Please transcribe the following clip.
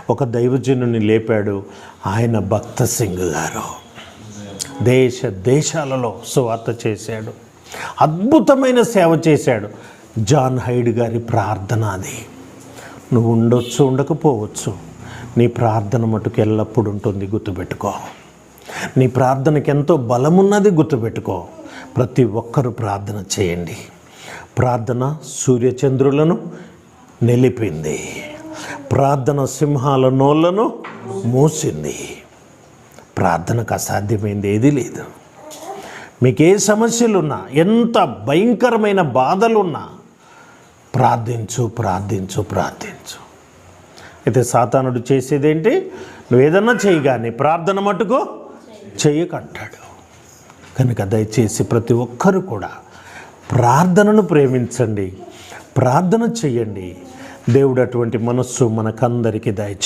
ఒక దైవజనుని లేపాడు. ఆయన భక్త సింగ్ గారు దేశ దేశాలలో సువార్త చేశాడు, అద్భుతమైన సేవ చేశాడు. జాన్ హైడ్ గారి ప్రార్థన అది. నువ్వు ఉండొచ్చు, ఉండకపోవచ్చు, నీ ప్రార్థన మటుకు ఎల్లప్పుడూ ఉంటుంది. గుర్తుపెట్టుకో, నీ ప్రార్థనకి ఎంతో బలమున్నది. గుర్తుపెట్టుకో. ప్రతి ఒక్కరూ ప్రార్థన చేయండి. ప్రార్థన సూర్యచంద్రులను నిలిపింది. ప్రార్థన సింహాల నోళ్లను మూసింది. ప్రార్థనకు అసాధ్యమైంది ఏదీ లేదు. మీకు ఏ సమస్యలున్నా, ఎంత భయంకరమైన బాధలున్నా ప్రార్థించు, ప్రార్థించు, ప్రార్థించు. అయితే సాతానుడు చేసేదేంటి? నువ్వేదన్నా చేయగానే ప్రార్థన మటుకు చెయ్యకంటాడు. కనుక దయచేసి ప్రతి ఒక్కరూ కూడా ప్రార్థనను ప్రేమించండి, ప్రార్థన చెయ్యండి. దేవుడు అటువంటి మనస్సు మనకందరికీ దయచేయండి.